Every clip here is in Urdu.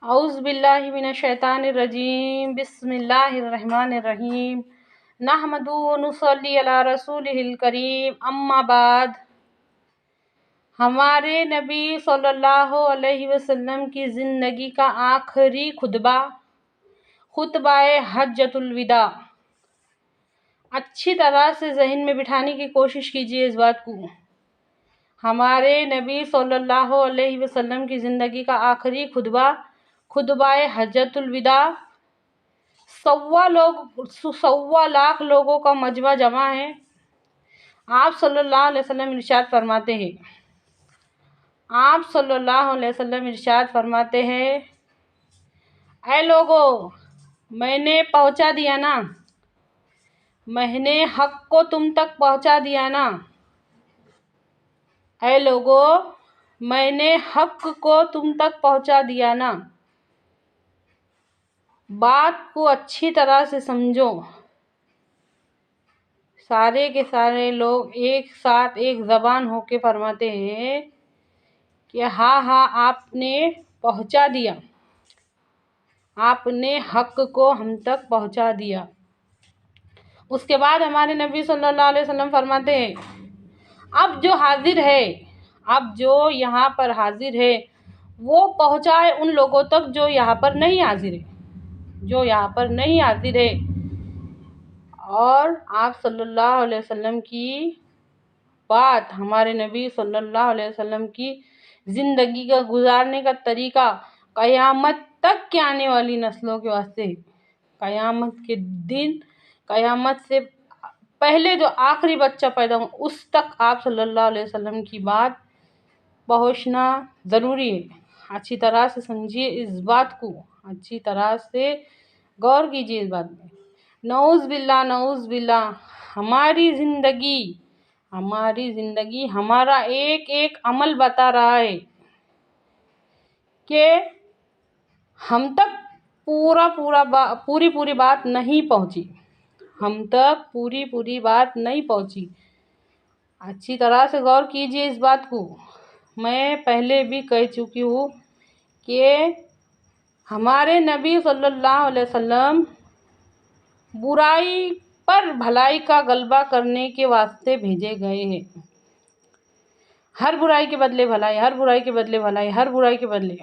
اعوذ باللہ من الشیطان الرجیم بسم اللہ الرحمن الرحیم نحمدہ و نصلی علی رسولہ الکریم اما بعد۔ ہمارے نبی صلی اللہ علیہ وسلم کی زندگی کا آخری خطبہ حجۃ الوداع۔ اچھی طرح سے ذہن میں بٹھانے کی کوشش کیجیے اس بات کو۔ ہمارے نبی صلی اللہ علیہ وسلم کی زندگی کا آخری خطبہ حجۃ الوداع 1.25 لاکھ لوگوں کا مجمع جمع ہے۔ آپ صلی اللہ علیہ وسلم ارشاد فرماتے ہیں اے لوگو، میں نے پہنچا دیا نا، میں نے حق کو تم تک پہنچا دیا نا۔ اے لوگو، میں نے حق کو تم تک پہنچا دیا نا۔ بات کو اچھی طرح سے سمجھو۔ سارے کے سارے لوگ ایک ساتھ ایک زبان ہو کے فرماتے ہیں کہ ہاں آپ نے پہنچا دیا، آپ نے حق کو ہم تک پہنچا دیا۔ اس کے بعد ہمارے نبی صلی اللہ علیہ وسلم فرماتے ہیں اب جو یہاں پر حاضر ہے وہ پہنچائے ان لوگوں تک جو یہاں پر نہیں حاضر ہے۔ اور آپ صلی اللہ علیہ وسلم کی بات، ہمارے نبی صلی اللہ علیہ وسلم کی زندگی کا گزارنے کا طریقہ قیامت تک کے آنے والی نسلوں کے واسطے، قیامت کے دن، قیامت سے پہلے جو آخری بچہ پیدا ہو اس تک آپ صلی اللہ علیہ وسلم کی بات پہنچنا ضروری ہے۔ اچھی طرح سے سمجھیے اس بات کو، اچھی طرح سے غور کیجیے اس بات میں۔ نعوذ باللہ، ہماری زندگی ہمارا ایک ایک عمل بتا رہا ہے کہ ہم تک پوری بات نہیں پہنچی، ہم تک پوری بات نہیں پہنچی۔ اچھی طرح سے غور کیجیے اس بات کو۔ میں پہلے بھی کہہ چکی ہوں کہ ہمارے نبی صلی اللہ علیہ وسلم برائی پر بھلائی کا غلبہ کرنے کے واسطے بھیجے گئے ہیں۔ ہر برائی کے بدلے بھلائی، ہر برائی کے بدلے بھلائی، ہر برائی کے بدلے۔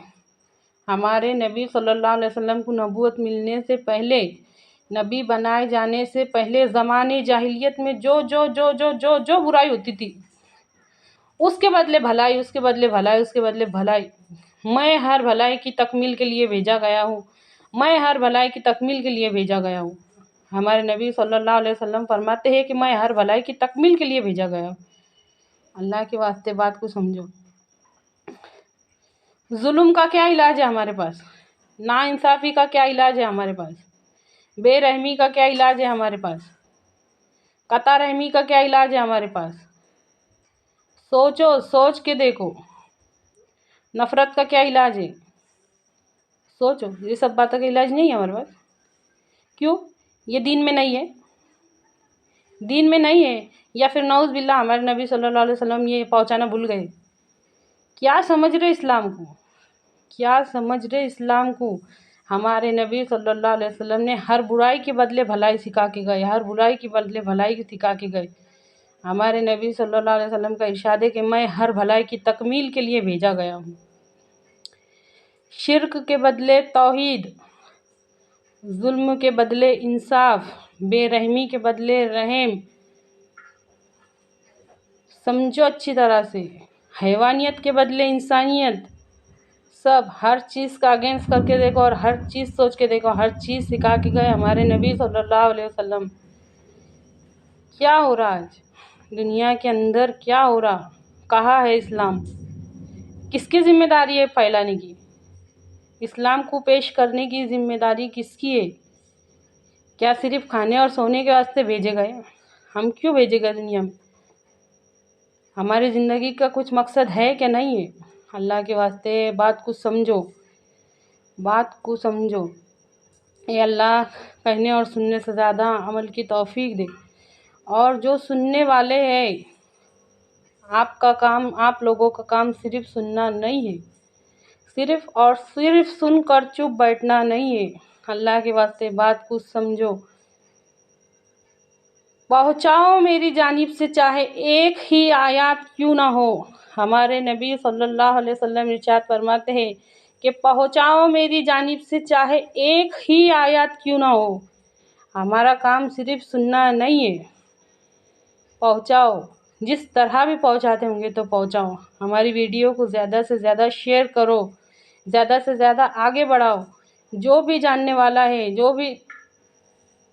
ہمارے نبی صلی اللہ علیہ وسلم کو نبوت ملنے سے پہلے، نبی بنائے جانے سے پہلے زمانے جاہلیت میں جو برائی ہوتی تھی اس کے بدلے بھلائی، اس کے بدلے بھلائی، اس کے بدلے بھلائی۔ میں ہر بھلائی کی تکمیل کے لیے بھیجا گیا ہوں، میں ہر بھلائی کی تکمیل کے لیے بھیجا گیا ہوں۔ ہمارے نبی صلی اللہ علیہ وسلم فرماتے ہیں کہ میں ہر بھلائی کی تکمیل کے لیے بھیجا گیا ہوں۔ اللہ کے واسطے بات کو سمجھو۔ ظلم کا کیا علاج ہے ہمارے پاس؟ ناانصافی کا کیا علاج ہے ہمارے پاس؟ بے رحمی کا کیا علاج ہے ہمارے پاس؟ قطع رحمی کا کیا علاج ہے ہمارے پاس؟ سوچ کے دیکھو۔ نفرت کا کیا علاج ہے؟ سوچو۔ یہ سب باتوں کا علاج نہیں ہے ہمارے پاس۔ کیوں؟ یہ دین میں نہیں ہے، دین میں نہیں ہے، یا پھر نعوذ باللہ ہمارے نبی صلی اللہ علیہ وسلم یہ پہنچانا بھول گئے۔ کیا سمجھ رہے اسلام کو؟ ہمارے نبی صلی اللہ علیہ وسلم نے ہر برائی کے بدلے بھلائی سکھا کے گئے، ہر برائی کے بدلے بھلائی سکھا کے گئے۔ ہمارے نبی صلی اللہ علیہ وسلم کا ارشاد ہے کہ میں ہر بھلائی کی تکمیل کے لیے بھیجا گیا ہوں۔ شرک کے بدلے توحید، ظلم کے بدلے انصاف، بے رحمی کے بدلے رحم۔ سمجھو اچھی طرح سے۔ حیوانیت کے بدلے انسانیت۔ سب ہر چیز کا اگینسٹ کر کے دیکھو اور ہر چیز سوچ کے دیکھو، ہر چیز سکھا کے گئے ہمارے نبی صلی اللہ علیہ وسلم۔ کیا ہو رہا آج دنیا کے اندر؟ کیا ہو رہا؟ کہاں ہے اسلام؟ کس کی ذمہ داری ہے پھیلانے کی؟ اسلام کو پیش کرنے کی ذمہ داری کس کی ہے؟ کیا صرف کھانے اور سونے کے واسطے بھیجے گئے؟ ہم کیوں بھیجے گئے دنیا میں؟ ہماری زندگی کا کچھ مقصد ہے کہ نہیں ہے؟ اللہ کے واسطے بات کو سمجھو، بات کو سمجھو۔ اے اللہ کہنے اور سننے سے زیادہ عمل کی توفیق دے۔ اور جو سننے والے ہیں، آپ لوگوں کا کام صرف سننا نہیں ہے، صرف اور صرف سن کر چپ بیٹھنا نہیں ہے، اللہ کے واسطے بات کچھ سمجھو، پہنچاؤ میری جانب سے چاہے ایک ہی آیات کیوں نہ ہو۔ ہمارے نبی صلی اللہ علیہ وسلم ارشاد فرماتے ہیں کہ پہنچاؤ میری جانب سے چاہے ایک ہی آیات کیوں نہ ہو۔ ہمارا کام صرف سننا نہیں ہے، پہنچاؤ، جس طرح بھی پہنچاتے ہوں گے تو پہنچاؤ۔ ہماری ویڈیو کو زیادہ سے زیادہ شیئر کرو، زیادہ سے زیادہ آگے بڑھاؤ۔ جو بھی جاننے والا ہے،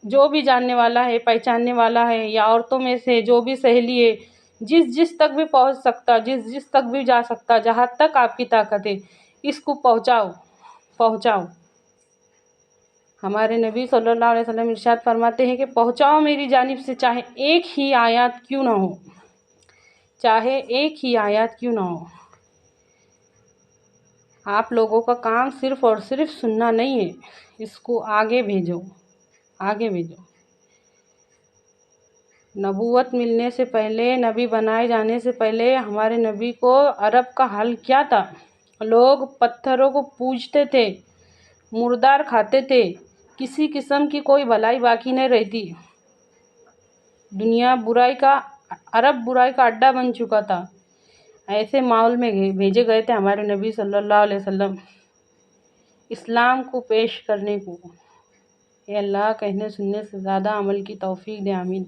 جو بھی جاننے والا ہے، پہچاننے والا ہے، یا عورتوں میں سے جو بھی سہیلی ہے، جس تک بھی پہنچ سکتا، جس تک بھی جا سکتا، جہاں تک آپ کی طاقت ہے، اس کو پہنچاؤ۔ ہمارے نبی صلی اللہ علیہ وسلم ارشاد فرماتے ہیں کہ پہنچاؤ میری جانب سے چاہے ایک ہی آیات کیوں نہ ہو، چاہے ایک ہی آیات کیوں نہ ہو۔ آپ لوگوں کا کام صرف اور صرف سننا نہیں ہے، اس کو آگے بھیجو۔ نبوت ملنے سے پہلے، نبی بنائے جانے سے پہلے ہمارے نبی کو عرب کا حال کیا تھا؟ لوگ پتھروں کو پوجتے تھے، مردار کھاتے تھے، کسی قسم کی کوئی بھلائی باقی نہیں رہتی، دنیا عرب برائی کا اڈا بن چکا تھا۔ ایسے ماحول میں بھیجے گئے تھے ہمارے نبی صلی اللہ علیہ وسلم اسلام کو پیش کرنے کو۔ اے اللہ، کہنے سننے سے زیادہ عمل کی توفیق دے، آمین۔